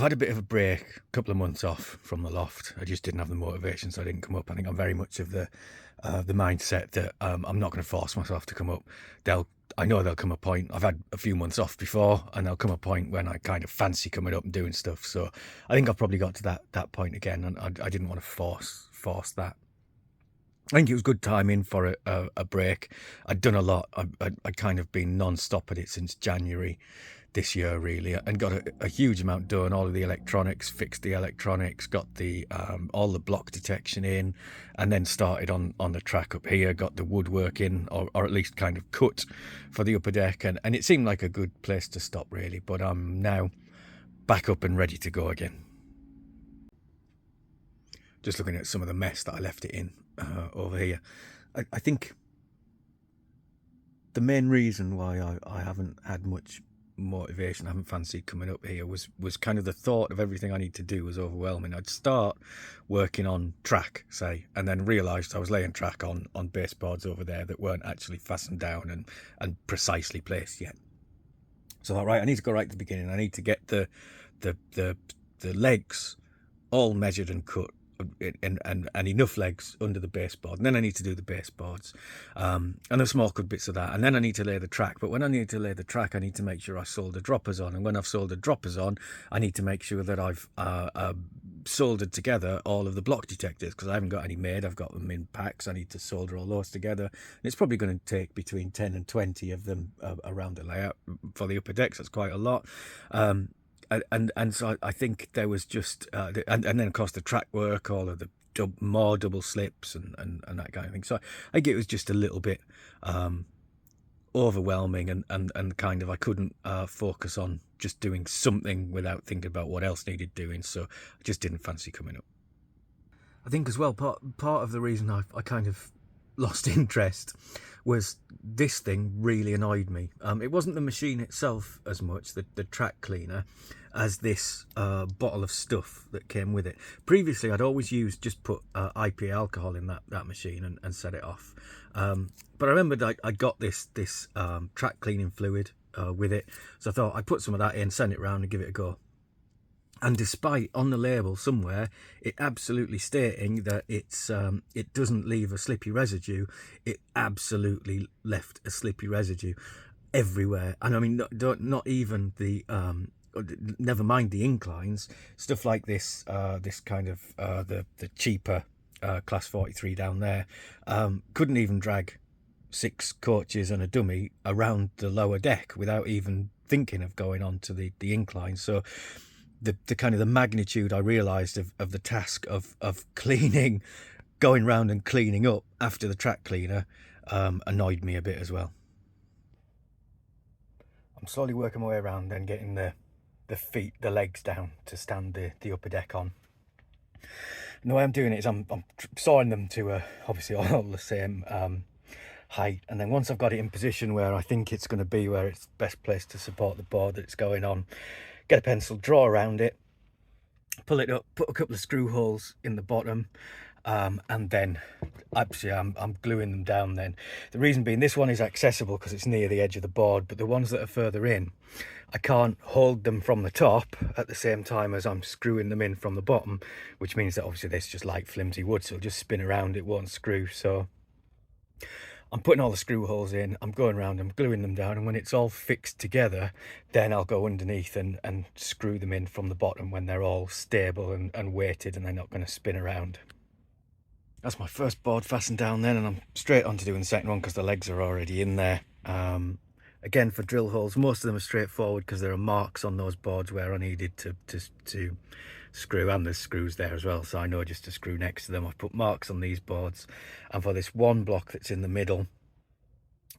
I've had a bit of a break, a couple of months off from the loft. I just didn't have the motivation, so I didn't come up. I think I'm very much of the mindset that I'm not going to force myself to come up. I know there'll come a point. I've had a few months off before, and there'll come a point when I kind of fancy coming up and doing stuff. So I think I've probably got to that point again, and I didn't want to force that. I think it was good timing for a break. I'd done a lot. I'd kind of been non-stop at it since January this year, really, and got a huge amount done. All of the electronics, fixed the electronics, got the all the block detection in, and then started on the track up here. Got the woodwork in, or at least kind of cut for the upper deck, and it seemed like a good place to stop, really. But I'm now back up and ready to go again. Just looking at some of the mess that I left it in over here. I think the main reason why I haven't had much motivation, I haven't fancied coming up here, was kind of the thought of everything I need to do was overwhelming. I'd start working on track, say, and then realised I was laying track on baseboards over there that weren't actually fastened down and precisely placed yet. So I thought, right, I need to go right at the beginning. I need to get the legs all measured and cut, and enough legs under the baseboard, and then I need to do the baseboards and the small cut bits of that, and then I need to lay the track. But when I need to lay the track, I need to make sure I solder droppers on, and when I've soldered droppers on, I need to make sure that I've soldered together all of the block detectors, because I haven't got any made. I've got them in packs. I need to solder all those together, and it's probably going to take between 10 and 20 of them around the layout for the upper decks. That's quite a lot. And so I think there was just and then of course the track work, all of the more double slips and that kind of thing. So I think it was just a little bit overwhelming, and kind of I couldn't focus on just doing something without thinking about what else needed doing. So I just didn't fancy coming up. I think as well, part of the reason I kind of lost interest was this thing really annoyed me. It wasn't the machine itself as much, the track cleaner, as this bottle of stuff that came with it. Previously, I'd always just put IPA alcohol in that machine and set it off. But I remembered I got this track cleaning fluid with it, so I thought I'd put some of that in, send it around and give it a go. And despite on the label somewhere it absolutely stating that it doesn't leave a slippy residue, it absolutely left a slippy residue everywhere. And I mean, not even the never mind the inclines, stuff like this kind of the cheaper class 43 down there couldn't even drag 6 coaches and a dummy around the lower deck without even thinking of going on to the incline. So the kind of the magnitude I realised of the task of cleaning, going round and cleaning up after the track cleaner annoyed me a bit as well. I'm slowly working my way around and getting the legs down to stand the upper deck on. And the way I'm doing it is I'm sawing them to obviously all the same height, and then once I've got it in position where I think it's going to be where it's best placed to support the board that it's going on, get a pencil, draw around it, pull it up, put a couple of screw holes in the bottom, and then actually I'm gluing them down then. The reason being, this one is accessible because it's near the edge of the board, but the ones that are further in, I can't hold them from the top at the same time as I'm screwing them in from the bottom, which means that obviously this just like flimsy wood, so it'll just spin around, it won't screw. So I'm putting all the screw holes in, I'm going around, I'm gluing them down, and when it's all fixed together, then I'll go underneath and screw them in from the bottom when they're all stable and weighted and they're not going to spin around. That's my first board fastened down then, and I'm straight on to doing the second one because the legs are already in there. Again, for drill holes, most of them are straightforward because there are marks on those boards where I needed to screw, and there's screws there as well, so I know just to screw next to them. I've put marks on these boards, and for this one block that's in the middle,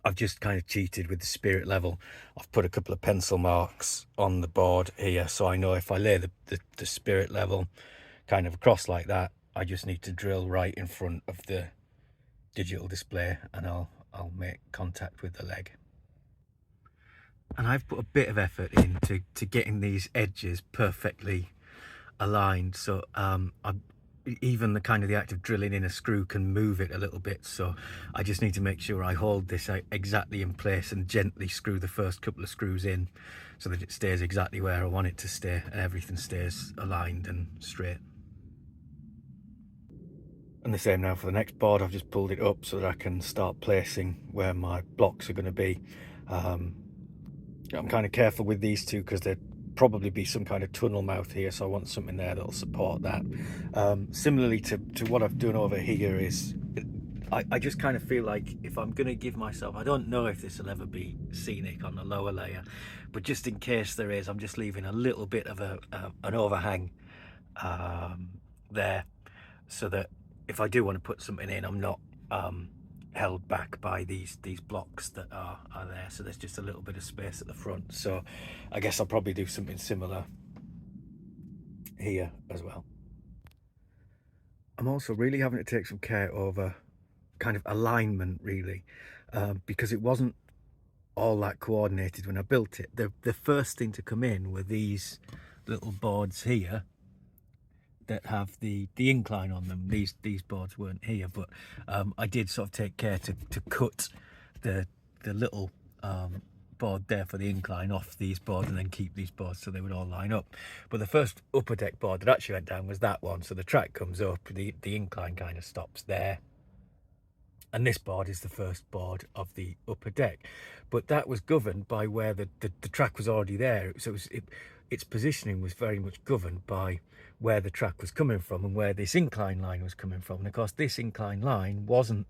I've just kind of cheated with the spirit level. I've put a couple of pencil marks on the board here, so I know if I lay the spirit level kind of across like that, I just need to drill right in front of the digital display and I'll make contact with the leg. And I've put a bit of effort into getting these edges perfectly aligned, so even the kind of the act of drilling in a screw can move it a little bit. So I just need to make sure I hold this exactly in place and gently screw the first couple of screws in so that it stays exactly where I want it to stay and everything stays aligned and straight. And the same now for the next board. I've just pulled it up so that I can start placing where my blocks are going to be. I'm kind of careful with these two because there'd probably be some kind of tunnel mouth here, so I want something there that'll support that. Similarly to what I've done over here is I just kind of feel like if I'm going to give myself, I don't know if this will ever be scenic on the lower layer, but just in case there is, I'm just leaving a little bit of an overhang there, so that if I do want to put something in, I'm not held back by these blocks that are there. So there's just a little bit of space at the front. So I guess I'll probably do something similar here as well. I'm also really having to take some care over kind of alignment, really, because it wasn't all that coordinated when I built it. The first thing to come in were these little boards here that have the incline on them. These boards weren't here, but I did sort of take care to cut the little board there for the incline off these boards and then keep these boards so they would all line up. But the first upper deck board that actually went down was that one, so the track comes up, the incline kind of stops there, and this board is the first board of the upper deck. But that was governed by where the track was already there, so its positioning was very much governed by where the track was coming from and where this incline line was coming from. And of course this incline line wasn't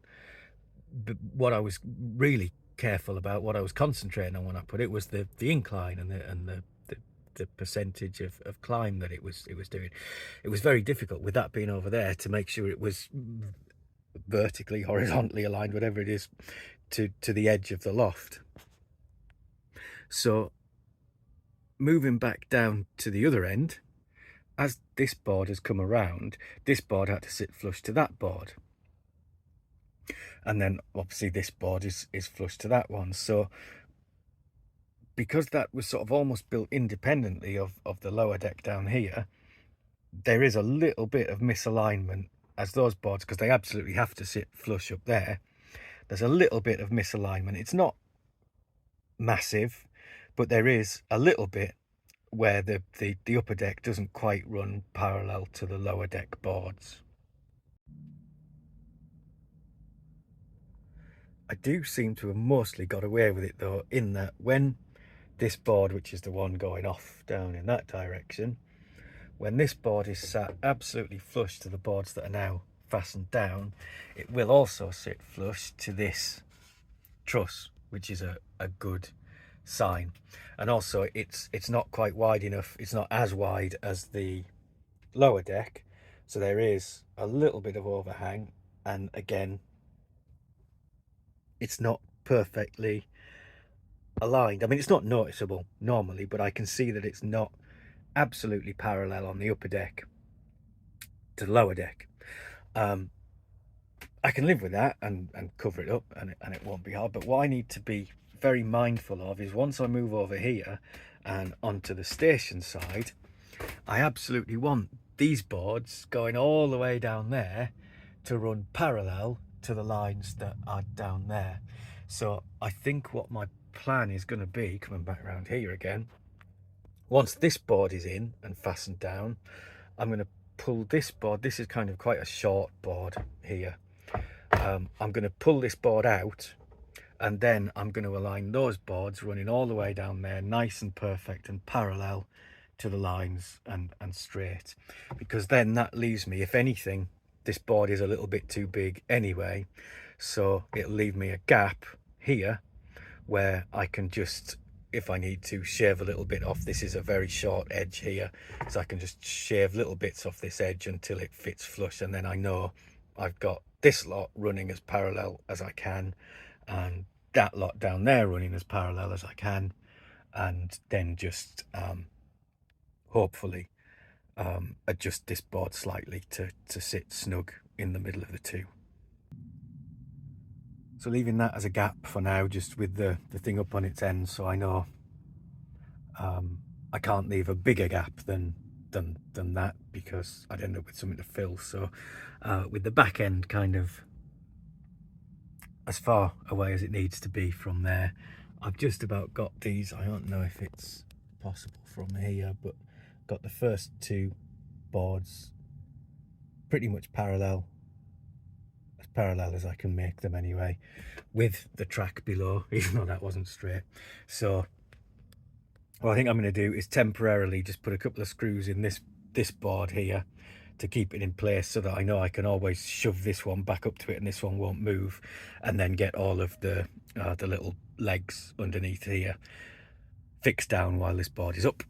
what I was really careful about. What I was concentrating on when I put it was the incline and the percentage of climb that it was doing. It was very difficult with that being over there to make sure it was vertically, horizontally aligned, whatever it is, to the edge of the loft. So moving back down to the other end, as this board has come around, this board had to sit flush to that board, and then obviously this board is flush to that one. So because that was sort of almost built independently of the lower deck down here, there is a little bit of misalignment as those boards, because they absolutely have to sit flush up there. There's a little bit of misalignment. It's not massive, but there is a little bit where the upper deck doesn't quite run parallel to the lower deck boards. I do seem to have mostly got away with it though, in that when this board, which is the one going off down in that direction, when this board is sat absolutely flush to the boards that are now fastened down, it will also sit flush to this truss, which is a good sign. And also it's not quite wide enough, it's not as wide as the lower deck, so there is a little bit of overhang, and again it's not perfectly aligned. I mean, it's not noticeable normally, but I can see that it's not absolutely parallel on the upper deck to the lower deck. I can live with that and cover it up, and it won't be hard. But what I need to be very mindful of is once I move over here and onto the station side, I absolutely want these boards going all the way down there to run parallel to the lines that are down there. So I think what my plan is going to be, coming back around here again, once this board is in and fastened down, I'm going to pull this board. This is kind of quite a short board here. I'm going to pull this board out, and then I'm going to align those boards running all the way down there, nice and perfect and parallel to the lines and straight, because then that leaves me, if anything, this board is a little bit too big anyway, so it'll leave me a gap here where I can just, if I need to, shave a little bit off. This is a very short edge here, so I can just shave little bits off this edge until it fits flush, and then I know I've got this lot running as parallel as I can, and that lot down there running as parallel as I can, and then just hopefully adjust this board slightly to sit snug in the middle of the two. So leaving that as a gap for now, just with the thing up on its end, so I know I can't leave a bigger gap than that, because I'd end up with something to fill. So with the back end kind of as far away as it needs to be from there, I've just about got these. I don't know if it's possible from here, but got the first two boards pretty much parallel, as parallel as I can make them anyway, with the track below, even though that wasn't straight. So what I think I'm going to do is temporarily just put a couple of screws in this board here to keep it in place, so that I know I can always shove this one back up to it and this one won't move, and then get all of the little legs underneath here fixed down while this board is up.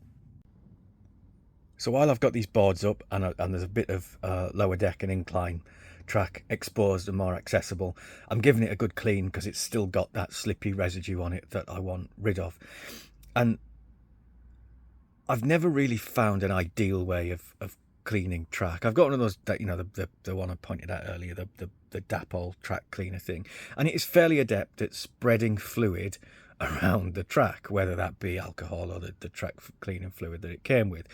So while I've got these boards up and there's a bit of lower deck and incline track exposed and more accessible, I'm giving it a good clean because it's still got that slippy residue on it that I want rid of. And I've never really found an ideal way of cleaning track. I've got one of those, that, you know, the one I pointed out earlier, the Dapol track cleaner thing, and it is fairly adept at spreading fluid around the track, whether that be alcohol or the track cleaning fluid that it came with.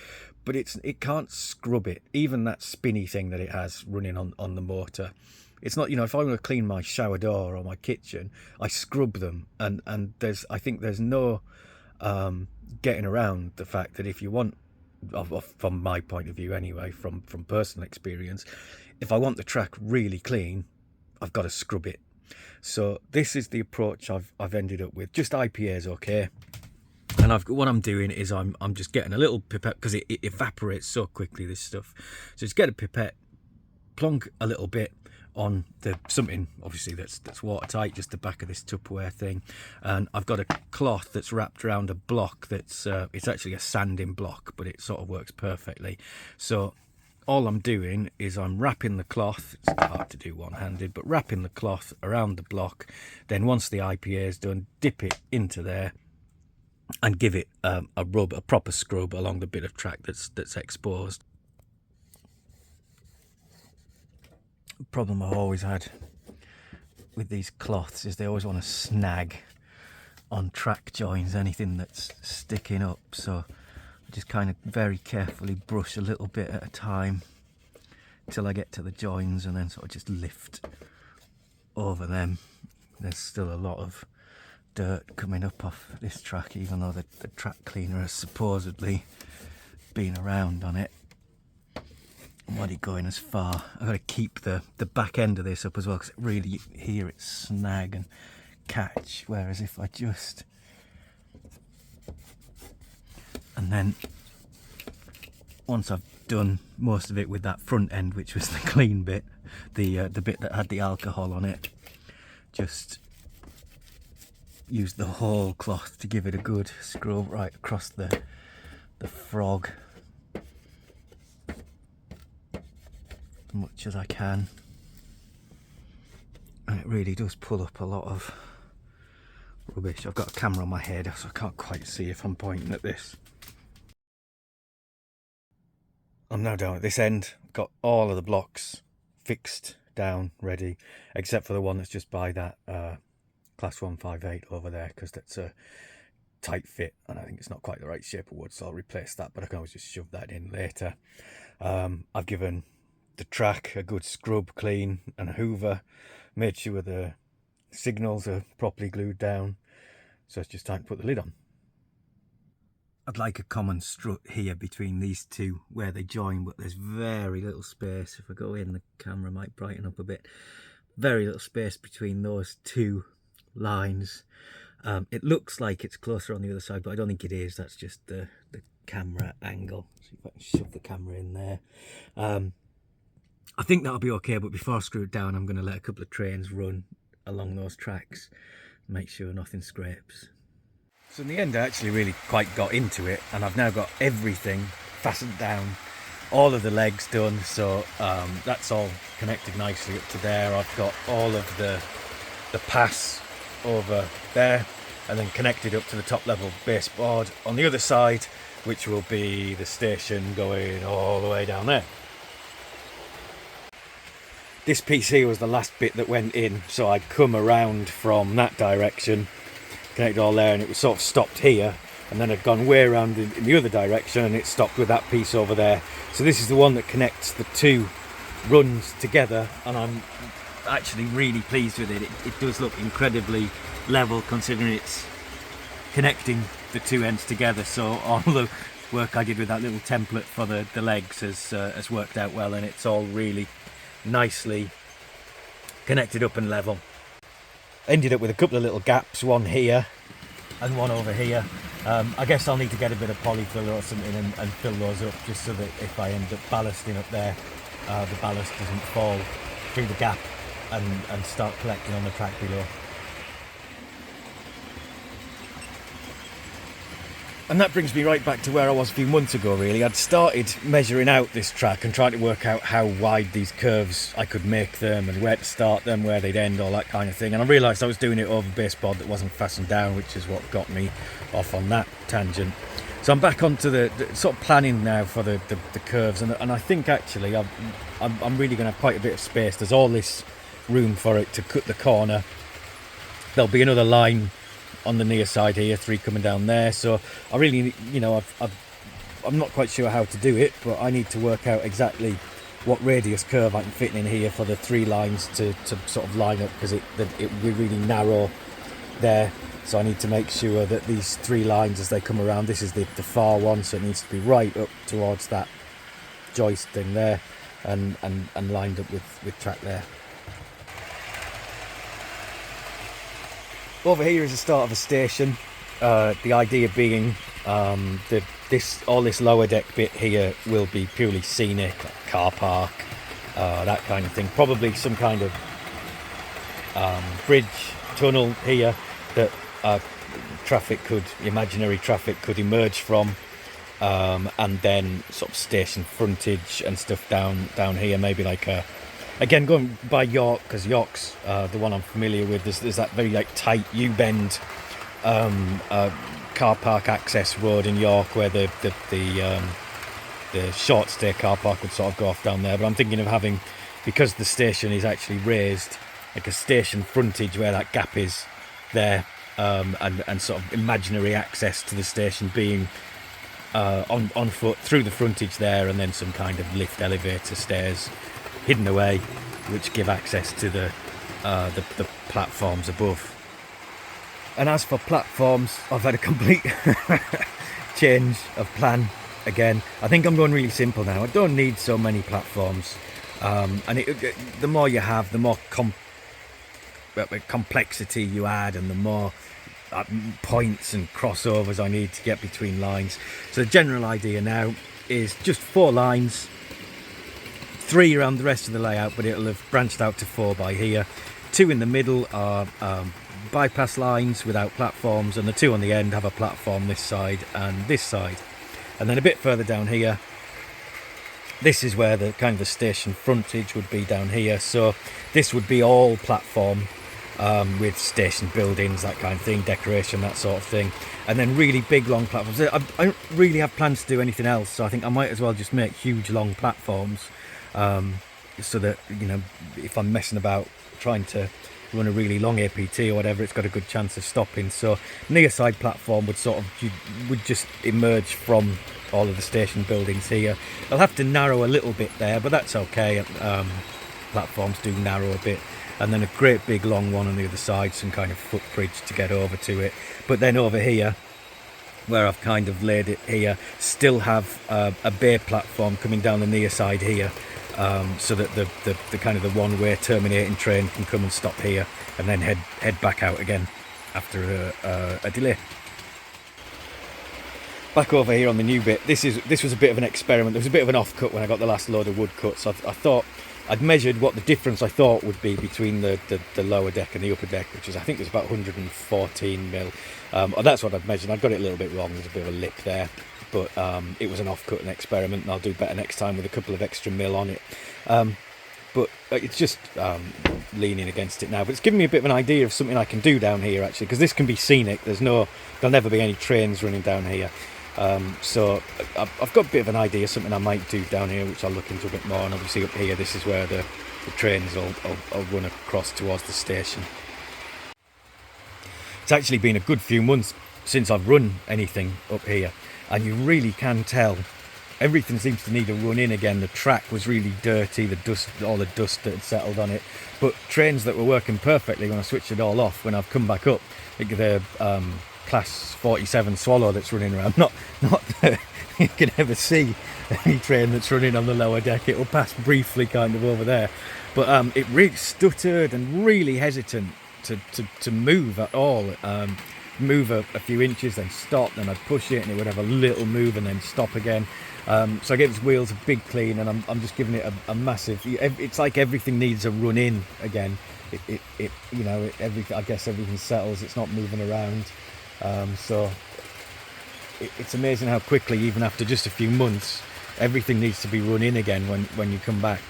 But it can't scrub it, even that spinny thing that it has running on the motor. It's not, you know, if I want to clean my shower door or my kitchen, I scrub them, and I think there's no getting around the fact that if you want, from my point of view anyway, from personal experience, if I want the track really clean, I've got to scrub it. So this is the approach I've ended up with. Just IPA is okay, and what I'm doing is I'm just getting a little pipette, because it evaporates so quickly, this stuff. So just get a pipette, plonk a little bit on something obviously that's watertight, just the back of this Tupperware thing, and I've got a cloth that's wrapped around a block that's it's actually a sanding block, but it sort of works perfectly. So all I'm doing is I'm wrapping the cloth, it's hard to do one-handed, but wrapping the cloth around the block. Then once the IPA is done, dip it into there and give it a proper scrub along the bit of track that's exposed. The problem I've always had with these cloths is they always want to snag on track joins, anything that's sticking up, so I just kind of very carefully brush a little bit at a time till I get to the joins, and then sort of just lift over them. There's still a lot of dirt coming up off this track, even though the track cleaner has supposedly been around on it. I'm already going as far. I've got to keep the back end of this up as well, because really you hear it snag and catch, whereas if I just, and then once I've done most of it with that front end, which was the clean bit, the bit that had the alcohol on it, just use the whole cloth to give it a good scrub right across the frog, as much as I can. And it really does pull up a lot of rubbish. I've got a camera on my head, so I can't quite see if I'm pointing at this. I'm now down at this end, got all of the blocks fixed down, ready, except for the one that's just by that Class 158 over there, because that's a tight fit and I think it's not quite the right shape of wood, so I'll replace that, but I can always just shove that in later. I've given the track a good scrub clean and a hoover, made sure the signals are properly glued down, so it's just time to put the lid on. I'd like a common strut here between these two where they join, but there's very little space. If I go in, the camera might brighten up a bit. Very little space between those two lines. It looks like it's closer on the other side, but I don't think it is. That's just the camera angle. See if I can shove the camera in there. I think that'll be okay, but before I screw it down, I'm going to let a couple of trains run along those tracks, make sure nothing scrapes. So in the end, I actually really quite got into it, and I've now got everything fastened down, all of the legs done, so that's all connected nicely up to there. I've got all of the pass over there, and then connected up to the top level baseboard on the other side, which will be the station going all the way down there. This piece here was the last bit that went in, so I'd come around from that direction, connected all there, and it was sort of stopped here, and then I'd gone way around in the other direction and it stopped with that piece over there. So this is the one that connects the two runs together, and I'm actually really pleased with it. It does look incredibly level considering it's connecting the two ends together, so all the work I did with that little template for the legs has worked out well, and it's all really nicely connected up and level. Ended up with a couple of little gaps, one here and one over here. I guess I'll need to get a bit of polyfill or something and fill those up, just so that if I end up ballasting up there, the ballast doesn't fall through the gap and start collecting on the track below. And that brings me right back to where I was a few months ago, really. I'd started measuring out this track and trying to work out how wide these curves I could make them and where to start them, where they'd end, all that kind of thing. And I realised I was doing it over baseboard that wasn't fastened down, which is what got me off on that tangent. So I'm back onto the sort of planning now for the curves, and I think actually I'm really going to have quite a bit of space. There's all this room for it to cut the corner. There'll be another line on the near side here, 3 coming down there, so I really, you know, I'm not quite sure how to do it, but I need to work out exactly what radius curve I can fit in here for the 3 lines to sort of line up, because it will be really narrow there, so I need to make sure that these 3 lines as they come around, this is the far one, so it needs to be right up towards that joist thing there and lined up with track there. Over here is the start of a station. The idea being that all this lower deck bit here will be purely scenic, like car park, that kind of thing. Probably some kind of bridge, tunnel here that imaginary traffic could emerge from, and then sort of station frontage and stuff down here. Maybe like again, going by York, because York's the one I'm familiar with. There's that very like tight U-bend car park access road in York, where the short stay car park would sort of go off down there. But I'm thinking of having, because the station is actually raised, like a station frontage where that gap is there, and sort of imaginary access to the station being on foot through the frontage there, and then some kind of lift elevator stairs hidden away, which give access to the platforms above. And as for platforms, I've had a complete change of plan again. I think I'm going really simple now. I don't need so many platforms, and the more you have, the more complexity you add, and the more points and crossovers I need to get between lines. So the general idea now is just 4 lines, 3 around the rest of the layout, but it'll have branched out to 4 by here. 2 in the middle are bypass lines without platforms, and the 2 on the end have a platform this side and this side. And then a bit further down here, this is where the kind of the station frontage would be down here. So this would be all platform, with station buildings, that kind of thing, decoration, that sort of thing, and then really big long platforms. I don't really have plans to do anything else, so I think I might as well just make huge long platforms, so that, you know, if I'm messing about trying to run a really long APT or whatever, it's got a good chance of stopping. So near side platform would just emerge from all of the station buildings here. I'll have to narrow a little bit there, but that's okay. Platforms do narrow a bit. And then a great big long one on the other side, some kind of footbridge to get over to it. But then over here, where I've kind of laid it here, still have a bay platform coming down the near side here, so that the kind of the one-way terminating train can come and stop here and then head back out again after a delay. Back over here on the new bit, this was a bit of an experiment. There was a bit of an off-cut when I got the last load of wood cut, so I thought I'd measured what the difference I thought would be between the lower deck and the upper deck, which is, I think it was about 114 mil. That's what I'd measured. I got it a little bit wrong. There's a bit of a lip there, but it was an off-cut and experiment, and I'll do better next time with a couple of extra mil on it. But it's just leaning against it now. But it's giving me a bit of an idea of something I can do down here, actually, because this can be scenic. There'll never be any trains running down here. So I've got a bit of an idea, something I might do down here, which I'll look into a bit more. And obviously up here, this is where the trains will run across towards the station. It's actually been a good few months since I've run anything up here, and you really can tell everything seems to need a run in again. The track was really dirty, all the dust that had settled on it, but trains that were working perfectly when I switched it all off, when I've come back up, like class 47 Swallow that's running around. Not that you can ever see any train that's running on the lower deck. It'll pass briefly kind of over there, but it really stuttered and really hesitant to move at all. Move a few inches, then stop, then I'd push it and it would have a little move and then stop again. So I gave its wheels a big clean, and I'm just giving it a massive, it's like everything needs a run in again. I guess everything settles, it's not moving around. So it's amazing how quickly, even after just a few months, everything needs to be run in again when you come back.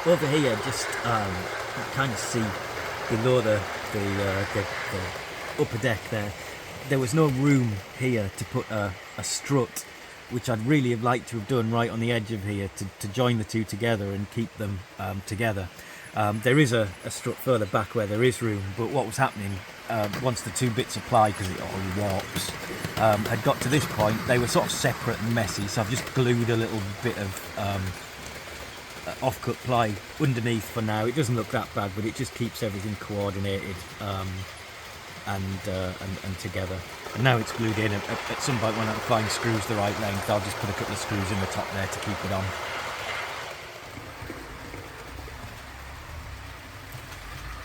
Over here, just you can kind of see below the upper deck there was no room here to put a strut, which I'd really have liked to have done right on the edge of here to join the two together and keep them together. There is a strut further back where there is room, but what was happening once the two bits apply, because it all warps, had got to this point, they were sort of separate and messy, so I've just glued a little bit of off-cut ply underneath for now. It doesn't look that bad, but it just keeps everything coordinated and together. And now it's glued in. At some point when I'm applying screws the right length, I'll just put a couple of screws in the top there to keep it on.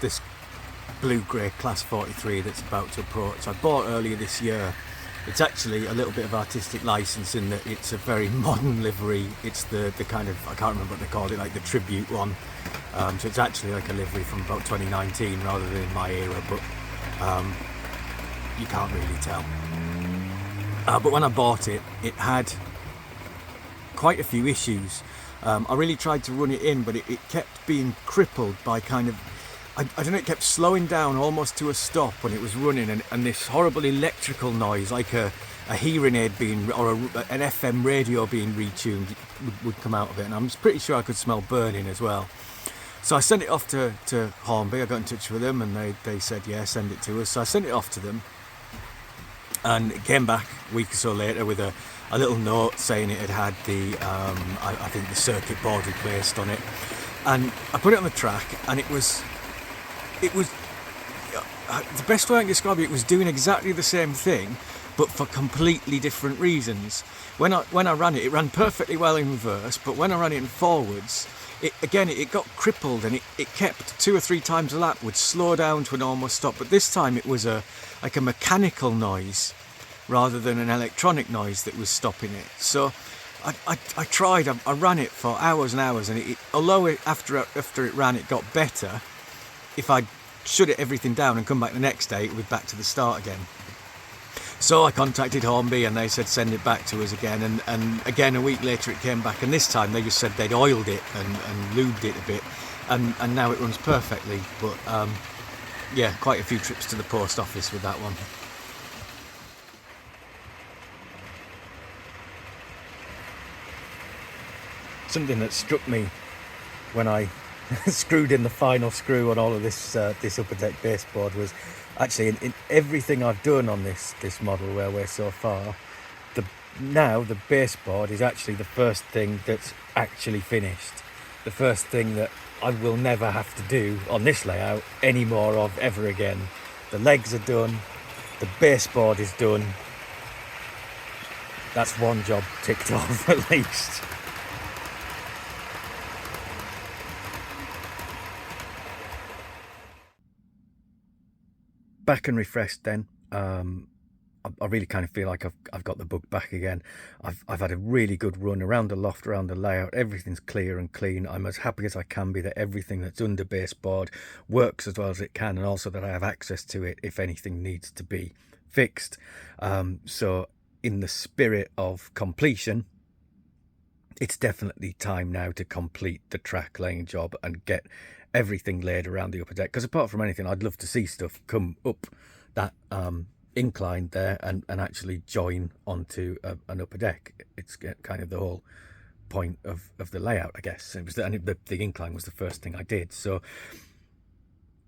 This blue-grey class 43 that's about to approach, I bought earlier this year. It's actually a little bit of artistic license in that it's a very modern livery. It's the kind of, I can't remember what they called it, like the tribute one. So it's actually like a livery from about 2019 rather than my era, but you can't really tell. But when I bought it, it had quite a few issues. I really tried to run it in, but it kept being crippled by kind of, I don't know, it kept slowing down almost to a stop when it was running, and this horrible electrical noise, like a hearing aid being, or an FM radio being retuned, would come out of it, and I'm pretty sure I could smell burning as well. So I sent it off to Hornby. I got in touch with them, and they said, yeah, send it to us. So I sent it off to them, and it came back a week or so later with a little note saying it had the, I think the circuit board replaced on it. And I put it on the track, and it was the best way I can describe it was doing exactly the same thing, but for completely different reasons. When I ran it ran perfectly well in reverse, but when I ran it in forwards, it got crippled, and it kept 2 or 3 times a lap would slow down to an almost stop. But this time it was like a mechanical noise rather than an electronic noise that was stopping it. So I tried. I ran it for hours and hours, and although after it ran it got better, if I shut everything down and come back the next day, it would be back to the start again. So I contacted Hornby, and they said send it back to us again, and again a week later it came back, and this time they just said they'd oiled it and lubed it a bit, and now it runs perfectly. But yeah, quite a few trips to the post office with that one. Something that struck me when I screwed in the final screw on all of this upper deck baseboard was actually in everything I've done on this model railway so far, the baseboard is actually the first thing that's actually finished, the first thing that I will never have to do on this layout any more of ever again. The legs are done, the baseboard is done. That's one job ticked off at least. Back and refreshed then. I really kind of feel like I've got the bug back again. I've had a really good run around the loft, around the layout. Everything's clear and clean. I'm as happy as I can be that everything that's under baseboard works as well as it can, and also that I have access to it if anything needs to be fixed. So in the spirit of completion, it's definitely time now to complete the track laying job and get everything laid around the upper deck, because apart from anything, I'd love to see stuff come up that incline there and actually join onto an upper deck. It's kind of the whole point of the layout, I guess. It was the incline was the first thing I did. So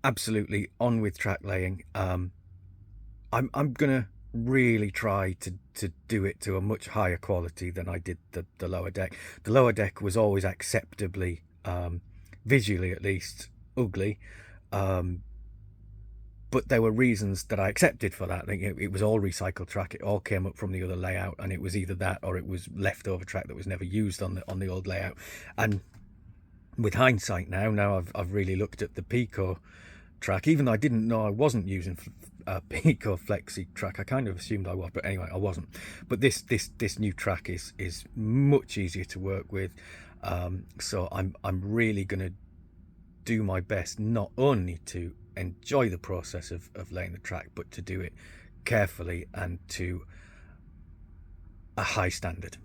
absolutely on with track laying. I'm gonna really try to do it to a much higher quality than I did the lower deck. The lower deck was always acceptably visually at least ugly, but there were reasons that I accepted for that. Like, it was all recycled track. It all came up from the other layout, and it was either that or it was leftover track that was never used on the old layout. And with hindsight now I've really looked at the Pico track, even though I didn't know I wasn't using Pico Flexi track. I kind of assumed I was, but anyway, I wasn't. But this new track is much easier to work with. So I'm really gonna do my best not only to enjoy the process of laying the track, but to do it carefully and to a high standard.